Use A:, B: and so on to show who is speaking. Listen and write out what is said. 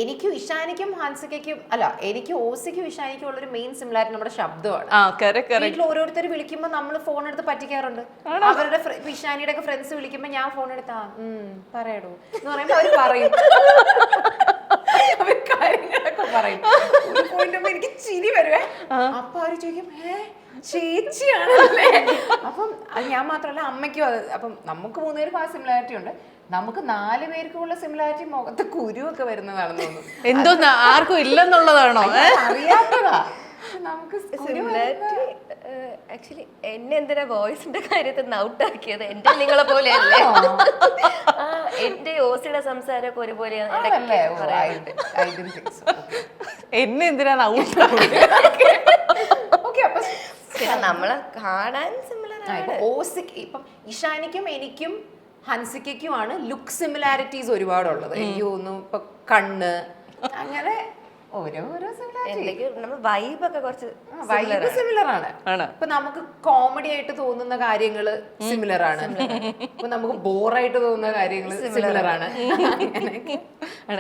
A: എനിക്കും ഇഷാനിക്കും ഹൻസികയ്ക്കും അല്ല എനിക്ക് ഓസിക്കും ഇഷാനിക്കും ഉള്ളൊരു മെയിൻ സിമിലാരിറ്റി നമ്മുടെ ശബ്ദമാണ്. വീട്ടിൽ ഓരോരുത്തർ വിളിക്കുമ്പോൾ നമ്മൾ ഫോൺ എടുത്ത് പറ്റിക്കാറുണ്ട്. അവരുടെ ഇഷാനിയുടെ ഒക്കെ ഫ്രണ്ട്സ് വിളിക്കുമ്പോൾ ഞാൻ ഫോൺ എടുത്താ പറയടോ എന്ന് പറയുമ്പോൾ അവർ പറയും, അവർ കാര്യങ്ങളൊക്കെ പറയും. ഒരു പോയിന്റ് എനിക്ക് ചിരി വരുവേ. അപ്പൊ അവര് ചോദിക്കും ചേച്ചിയാണല്ലേ. അപ്പം അത് ഞാൻ മാത്രമല്ല അമ്മയ്ക്കും അത്. അപ്പം നമുക്ക് 3 പേർക്കും ആ സിമിലാരിറ്റി ഉണ്ട്. നമുക്ക് 4 പേർക്കുള്ള സിമിലാരിറ്റി മുഖത്ത് കുരുവൊക്കെ വരുന്നതാണെന്ന് തോന്നുന്നു.
B: എന്തോ ആർക്കും ഇല്ലെന്നുള്ളതാണോ?
A: അറിയാത്തതാ നമുക്ക്
C: സിമിലാരിറ്റി. ആക്ച്വലി എന്നെ എന്തിനാ വോയിസിന്റെ കാര്യത്തിൽ ഔട്ടാക്കിയത്? എന്റെ നിങ്ങളെ പോലെയല്ലേ, എന്റെ ഓസിയുടെ സംസാരമൊക്കെ ഒരുപോലെയാണ്.
B: എന്നെ എന്തിനാണ് ഔട്ട്?
C: പിന്നെ നമ്മളെ കാണാൻ സിമിലർ ആണ്.
A: ഓസിക്ക് ഇപ്പം ഇഷാനിക്കും എനിക്കും ഹൻസികയ്ക്കുമാണ് ലുക്ക് സിമിലാരിറ്റീസ് ഒരുപാടുള്ളത്. എനിക്ക് തോന്നുന്നു ഇപ്പൊ കണ്ണ് അങ്ങനെ ഓരോരോ സിമിലാരിറ്റി.
C: നമ്മൾ വൈബൊക്കെ കുറച്ച്
A: വൈബ് സിമിലർ ആണ്. ഇപ്പൊ നമുക്ക് കോമഡി ആയിട്ട് തോന്നുന്ന കാര്യങ്ങള് സിമിലർ ആണ്. ഇപ്പൊ നമുക്ക് ബോറായിട്ട് തോന്നുന്ന കാര്യങ്ങള് സിമിലർ ആണ്.